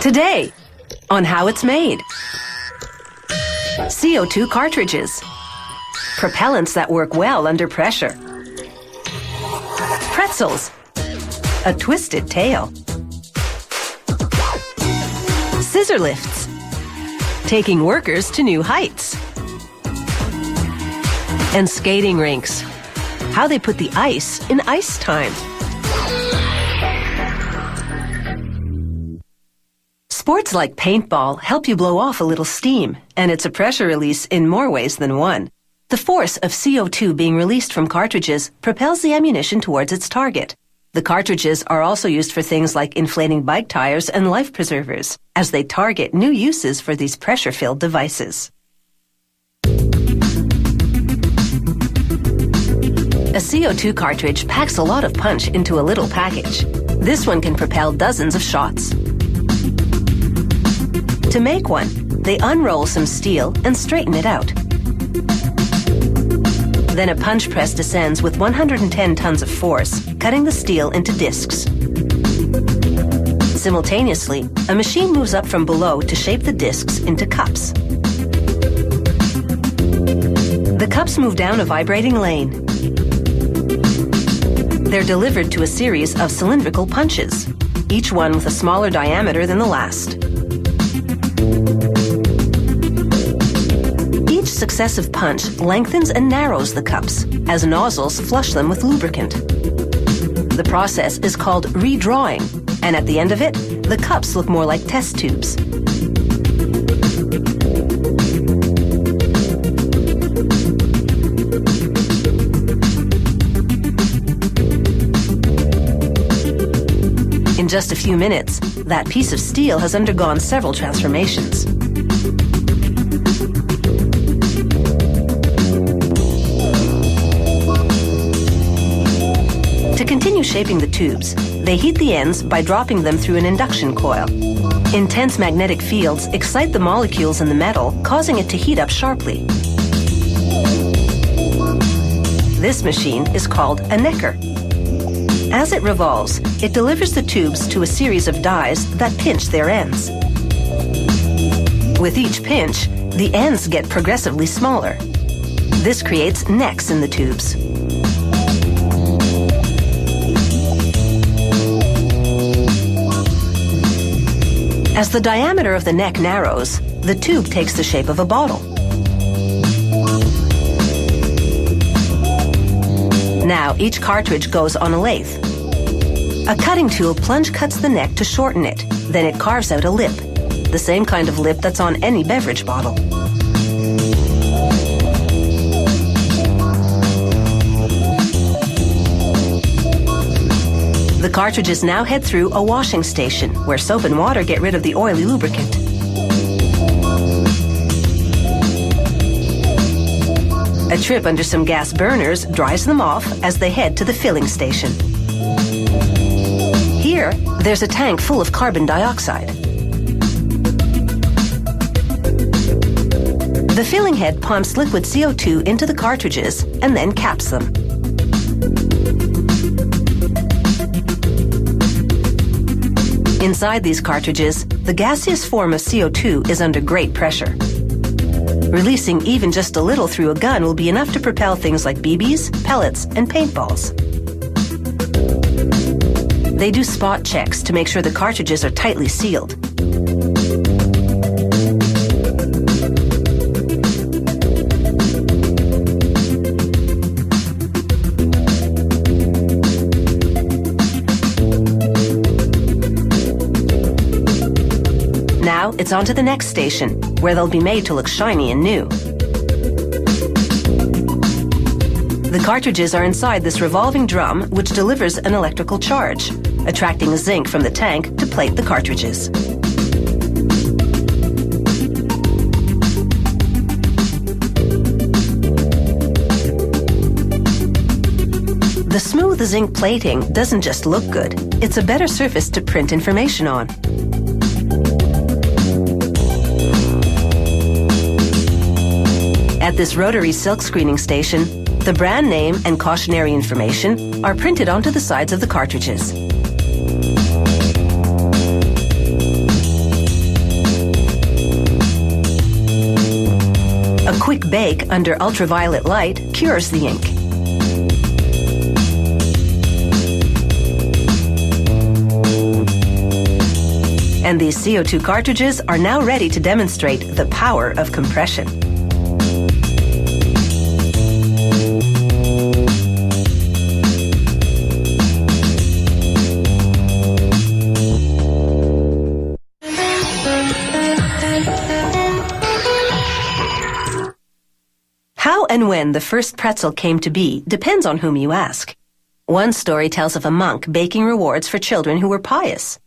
Today, on how it's made. CO2 cartridges. Propellants that work well under pressure. Pretzels. A twisted tail. Scissor lifts. Taking workers to new heights. And skating rinks. How they put the ice in ice time. Sports like paintball help you blow off a little steam, and it's a pressure release in more ways than one. The force of CO2 being released from cartridges propels the ammunition towards its target. The cartridges are also used for things like inflating bike tires and life preservers, as they target new uses for these pressure-filled devices. A CO2 cartridge packs a lot of punch into a little package. This one can propel dozens of shots. To make one, they unroll some steel and straighten it out. Then a punch press descends with 110 tons of force, cutting the steel into discs. Simultaneously, a machine moves up from below to shape the discs into cups. The cups move down a vibrating lane. They're delivered to a series of cylindrical punches, each one with a smaller diameter than the last. Each successive punch lengthens and narrows the cups as nozzles flush them with lubricant. The process is called redrawing, and at the end of it, the cups look more like test tubes. In just a few minutes, that piece of steel has undergone several transformations. To continue shaping the tubes, they heat the ends by dropping them through an induction coil. Intense magnetic fields excite the molecules in the metal, causing it to heat up sharply. This machine is called a necker. As it revolves, it delivers the tubes to a series of dies that pinch their ends. With each pinch, the ends get progressively smaller. This creates necks in the tubes. As the diameter of the neck narrows, the tube takes the shape of a bottle. Now each cartridge goes on a lathe. A cutting tool plunge cuts the neck to shorten it. Then it carves out a lip, the same kind of lip that's on any beverage bottle. The cartridges now head through a washing station where soap and water get rid of the oily lubricant. A trip under some gas burners dries them off as they head to the filling station. Here, there's a tank full of carbon dioxide. The filling head pumps liquid CO2 into the cartridges and then caps them. Inside these cartridges, the gaseous form of CO2 is under great pressure. Releasing even just a little through a gun will be enough to propel things like BBs, pellets, and paintballs. They do spot checks to make sure the cartridges are tightly sealed. Now it's on to the next station, where they'll be made to look shiny and new. The cartridges are inside this revolving drum, which delivers an electrical charge, attracting zinc from the tank to plate the cartridges. The smooth zinc plating doesn't just look good, it's a better surface to print information on. At this rotary silk screening station, the brand name and cautionary information are printed onto the sides of the cartridges. quick bake under ultraviolet light cures the ink. And these CO2 cartridges are now ready to demonstrate the power of compression. How and when the first pretzel came to be depends on whom you ask. One story tells of a monk baking rewards for children who were pious.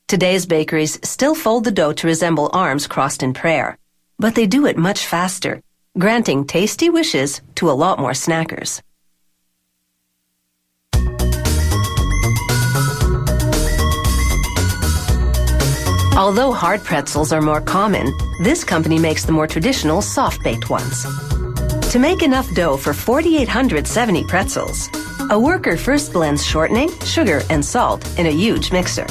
Today's bakeries still fold the dough to resemble arms crossed in prayer, but they do it much faster, granting tasty wishes to a lot more snackers. Although hard pretzels are more common, this company makes the more traditional soft-baked ones. To make enough dough for 4,870 pretzels, a worker first blends shortening, sugar, and salt in a huge mixer.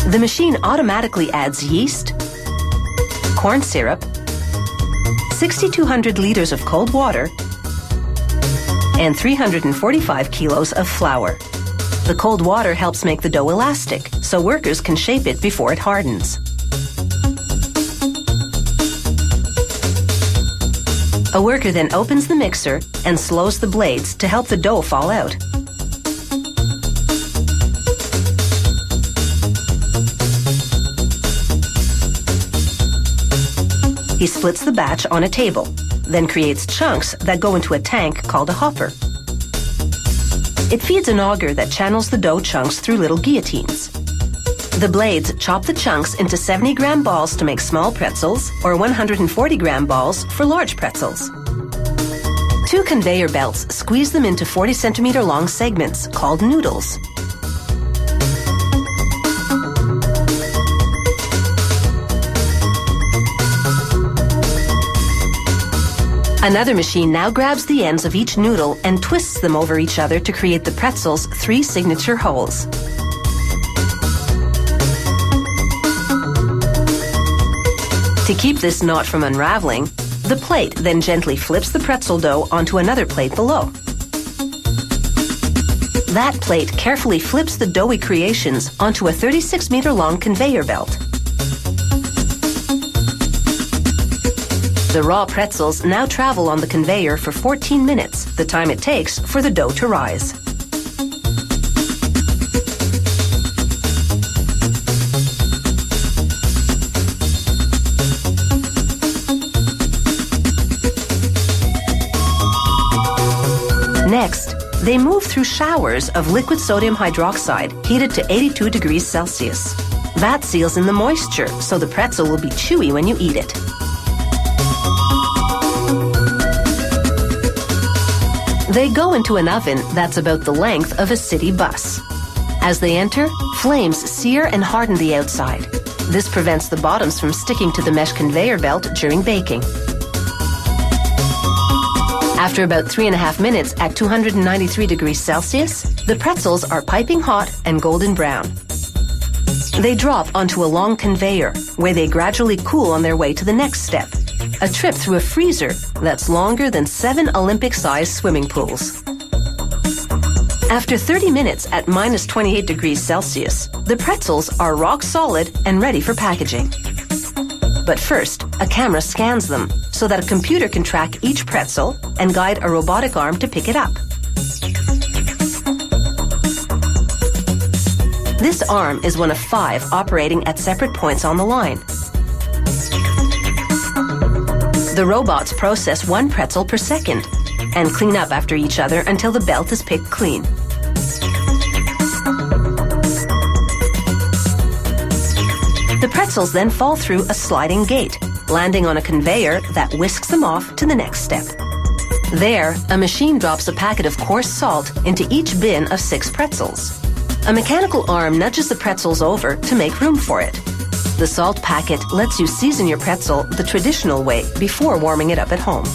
The machine automatically adds yeast, corn syrup, 6,200 liters of cold water, and 345 kilos of flour. The cold water helps make the dough elastic, so workers can shape it before it hardens. A worker then opens the mixer and slows the blades to help the dough fall out. He splits the batch on a table, then creates chunks that go into a tank called a hopper. It feeds an auger that channels the dough chunks through little guillotines. The blades chop the chunks into 70-gram balls to make small pretzels or 140-gram balls for large pretzels. Two conveyor belts squeeze them into 40-centimeter long segments called noodles. Another machine now grabs the ends of each noodle and twists them over each other to create the pretzel's 3 signature holes. To keep this knot from unraveling, the plate then gently flips the pretzel dough onto another plate below. That plate carefully flips the doughy creations onto a 36-meter long conveyor belt. The raw pretzels now travel on the conveyor for 14 minutes, the time it takes for the dough to rise. Next, they move through showers of liquid sodium hydroxide heated to 82 degrees Celsius. That seals in the moisture, so the pretzel will be chewy when you eat it. They go into an oven that's about the length of a city bus. As they enter, flames sear and harden the outside. This prevents the bottoms from sticking to the mesh conveyor belt during baking. After about 3.5 minutes at 293 degrees Celsius, the pretzels are piping hot and golden brown. They drop onto a long conveyor, where they gradually cool on their way to the next step, a trip through a freezer that's longer than 7 Olympic-sized swimming pools. After 30 minutes at minus 28 degrees Celsius, the pretzels are rock solid and ready for packaging. But first, a camera scans them so that a computer can track each pretzel and guide a robotic arm to pick it up. This arm is one of 5 operating at separate points on the line. The robots process 1 pretzel per second and clean up after each other until the belt is picked clean. The pretzels then fall through a sliding gate, landing on a conveyor that whisks them off to the next step. There, a machine drops a packet of coarse salt into each bin of 6 pretzels. A mechanical arm nudges the pretzels over to make room for it. The salt packet lets you season your pretzel the traditional way before warming it up at home.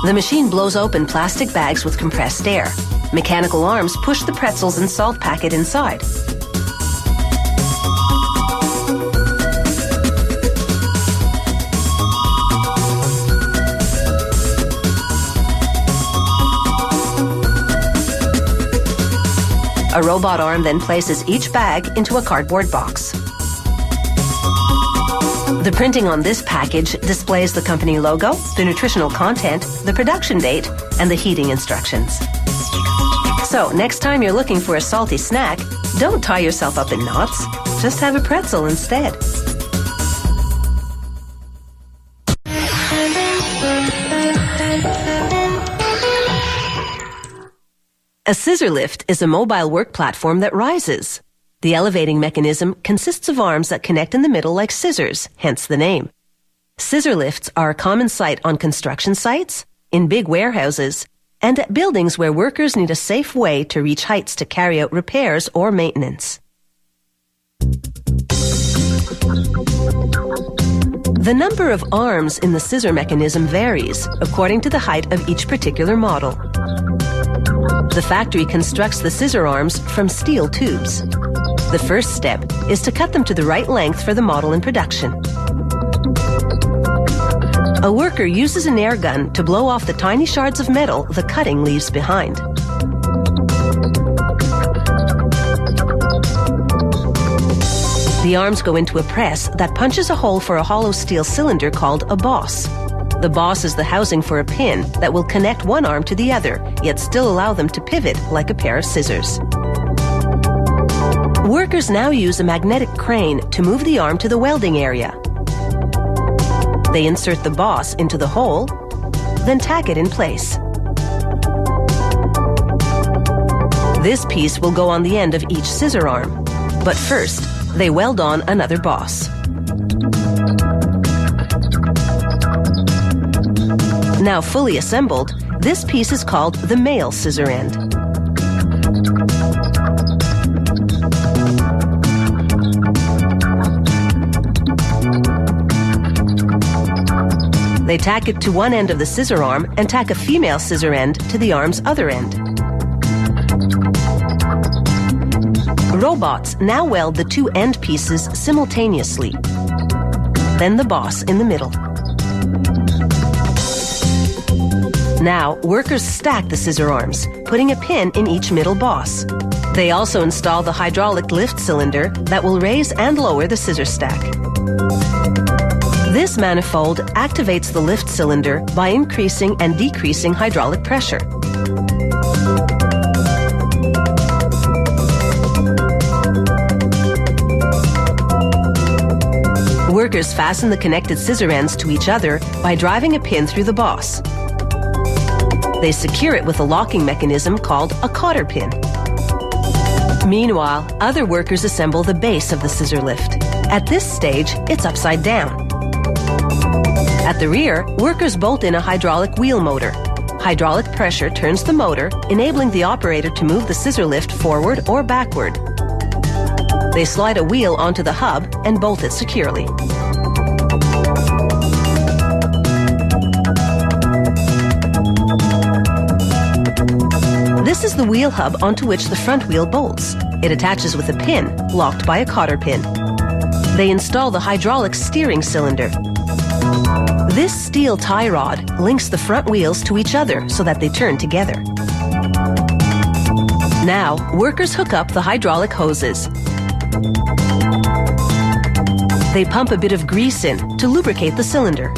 The machine blows open plastic bags with compressed air. Mechanical arms push the pretzels and salt packet inside. A robot arm then places each bag into a cardboard box. The printing on this package displays the company logo, the nutritional content, the production date, and the heating instructions. So, next time you're looking for a salty snack, don't tie yourself up in knots. Just have a pretzel instead. A scissor lift is a mobile work platform that rises. The elevating mechanism consists of arms that connect in the middle like scissors, hence the name. Scissor lifts are a common sight on construction sites, in big warehouses, and at buildings where workers need a safe way to reach heights to carry out repairs or maintenance. The number of arms in the scissor mechanism varies according to the height of each particular model. The factory constructs the scissor arms from steel tubes. The first step is to cut them to the right length for the model in production. A worker uses an air gun to blow off the tiny shards of metal the cutting leaves behind. The arms go into a press that punches a hole for a hollow steel cylinder called a boss. The boss is the housing for a pin that will connect one arm to the other, yet still allow them to pivot like a pair of scissors. Workers now use a magnetic crane to move the arm to the welding area. They insert the boss into the hole, then tack it in place. This piece will go on the end of each scissor arm, but first, they weld on another boss. Now fully assembled, this piece is called the male scissor end. They tack it to one end of the scissor arm and tack a female scissor end to the arm's other end. Robots now weld the two end pieces simultaneously, then the boss in the middle. Now, workers stack the scissor arms, putting a pin in each middle boss. They also install the hydraulic lift cylinder that will raise and lower the scissor stack. This manifold activates the lift cylinder by increasing and decreasing hydraulic pressure. Workers fasten the connected scissor ends to each other by driving a pin through the boss. They secure it with a locking mechanism called a cotter pin. Meanwhile, other workers assemble the base of the scissor lift. At this stage, it's upside down. At the rear, workers bolt in a hydraulic wheel motor. Hydraulic pressure turns the motor, enabling the operator to move the scissor lift forward or backward. They slide a wheel onto the hub and bolt it securely. This is the wheel hub onto which the front wheel bolts. It attaches with a pin, locked by a cotter pin. They install the hydraulic steering cylinder. This steel tie rod links the front wheels to each other so that they turn together. Now, workers hook up the hydraulic hoses. They pump a bit of grease in to lubricate the cylinder.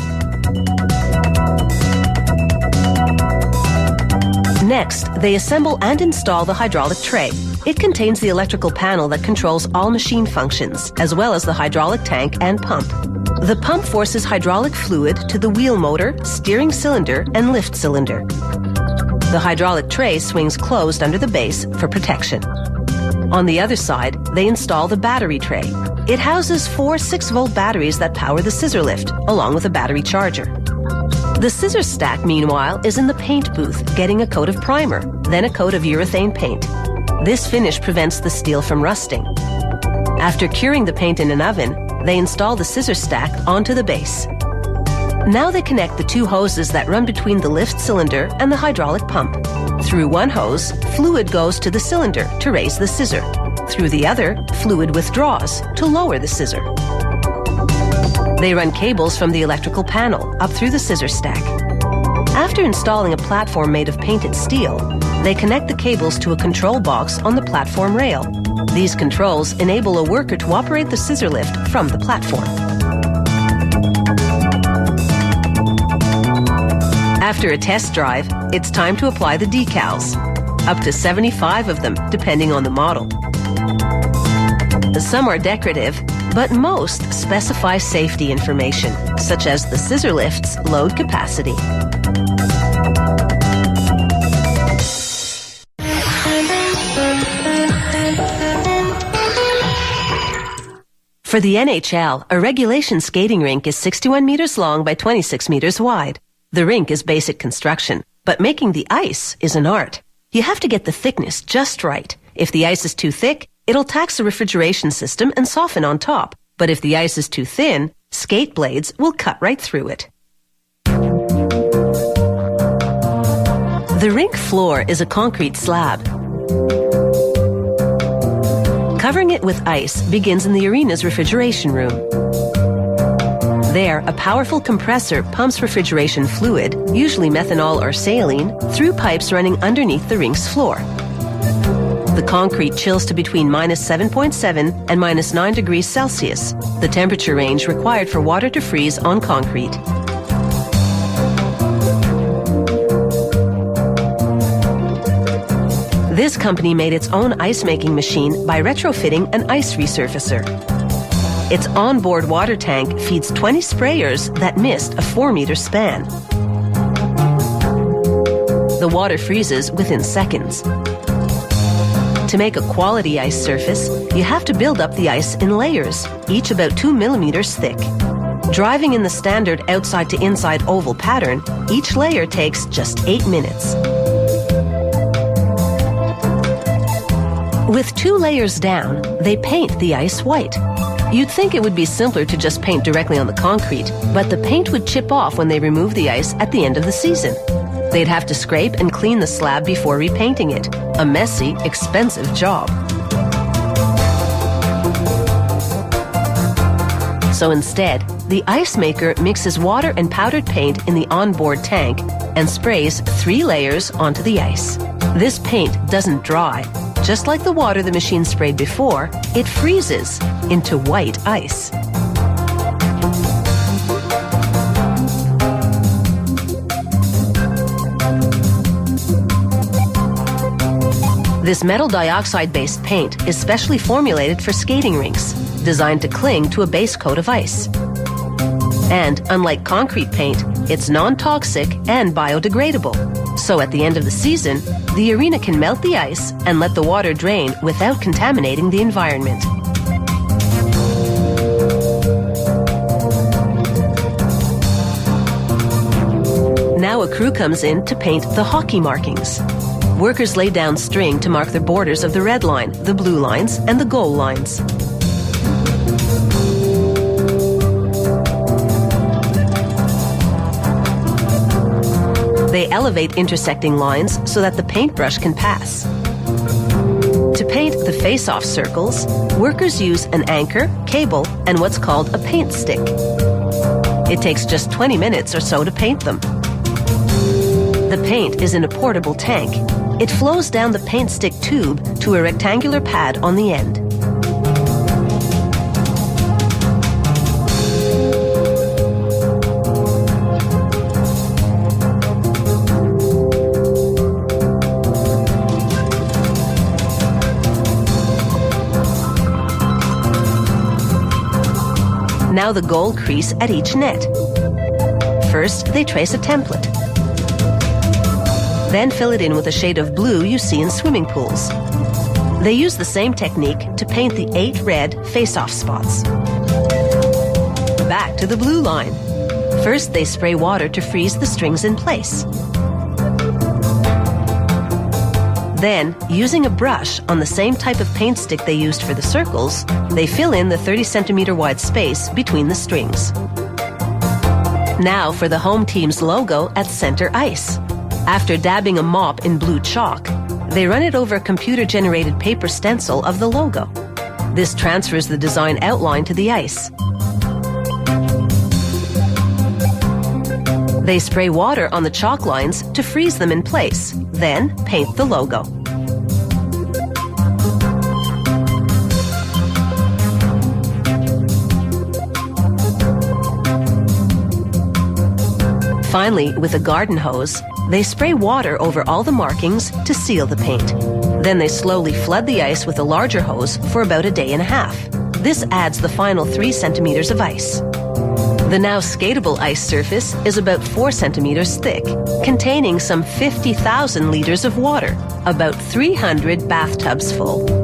Next, they assemble and install the hydraulic tray. It contains the electrical panel that controls all machine functions, as well as the hydraulic tank and pump. The pump forces hydraulic fluid to the wheel motor, steering cylinder, and lift cylinder. The hydraulic tray swings closed under the base for protection. On the other side, they install the battery tray. It houses 4 6-volt batteries that power the scissor lift, along with a battery charger. The scissor stack, meanwhile, is in the paint booth, getting a coat of primer, then a coat of urethane paint. This finish prevents the steel from rusting. After curing the paint in an oven, they install the scissor stack onto the base. Now they connect the 2 hoses that run between the lift cylinder and the hydraulic pump. Through one hose, fluid goes to the cylinder to raise the scissor. Through the other, fluid withdraws to lower the scissor. They run cables from the electrical panel up through the scissor stack. After After installing a platform made of painted steel, they connect the cables to a control box on the platform rail. These controls enable a worker to operate the scissor lift from the platform. After a test drive, it's time to apply the decals. Up to 75 of them, depending on the model. Some are decorative, but most specify safety information, such as the scissor lift's load capacity. For the NHL, a regulation skating rink is 61 meters long by 26 meters wide. The rink is basic construction, but making the ice is an art. You have to get the thickness just right. If the ice is too thick, it'll tax the refrigeration system and soften on top. But if the ice is too thin, skate blades will cut right through it. The rink floor is a concrete slab. Covering it with ice begins in the arena's refrigeration room. There, a powerful compressor pumps refrigeration fluid, usually methanol or saline, through pipes running underneath the rink's floor. The concrete chills to between minus 7.7 and minus 9 degrees Celsius, the temperature range required for water to freeze on concrete. This company made its own ice-making machine by retrofitting an ice resurfacer. Its onboard water tank feeds 20 sprayers that mist a 4-meter span. The water freezes within seconds. To make a quality ice surface, you have to build up the ice in layers, each about 2 millimeters thick. Driving in the standard outside to inside oval pattern, each layer takes just 8 minutes. With 2 layers down, they paint the ice white. You'd think it would be simpler to just paint directly on the concrete, but the paint would chip off when they remove the ice at the end of the season. They'd have to scrape and clean the slab before repainting it. A messy, expensive job. So instead, the ice maker mixes water and powdered paint in the onboard tank and sprays 3 layers onto the ice. This paint doesn't dry. Just like the water the machine sprayed before, it freezes into white ice. This metal dioxide-based paint is specially formulated for skating rinks, designed to cling to a base coat of ice. And unlike concrete paint, it's non-toxic and biodegradable. So at the end of the season, the arena can melt the ice and let the water drain without contaminating the environment. Now a crew comes in to paint the hockey markings. Workers lay down string to mark the borders of the red line, the blue lines, and the goal lines. They elevate intersecting lines so that the paintbrush can pass. To paint the face-off circles, workers use an anchor, cable, and what's called a paint stick. It takes just 20 minutes or so to paint them. The paint is in a portable tank. It flows down the paint stick tube to a rectangular pad on the end. Now the goal crease at each net. First, they trace a template. Then fill it in with a shade of blue you see in swimming pools. They use the same technique to paint the 8 red face-off spots. Back to the blue line. First, they spray water to freeze the strings in place. Then, using a brush on the same type of paint stick they used for the circles, they fill in the 30-centimeter wide space between the strings. Now for the home team's logo at center ice. After dabbing a mop in blue chalk, they run it over a computer-generated paper stencil of the logo. This transfers the design outline to the ice. They spray water on the chalk lines to freeze them in place, then paint the logo. Finally, with a garden hose, they spray water over all the markings to seal the paint. Then they slowly flood the ice with a larger hose for about a day and a half. This adds the final 3 centimeters of ice. The now skatable ice surface is about 4 centimeters thick, containing some 50,000 liters of water, about 300 bathtubs full.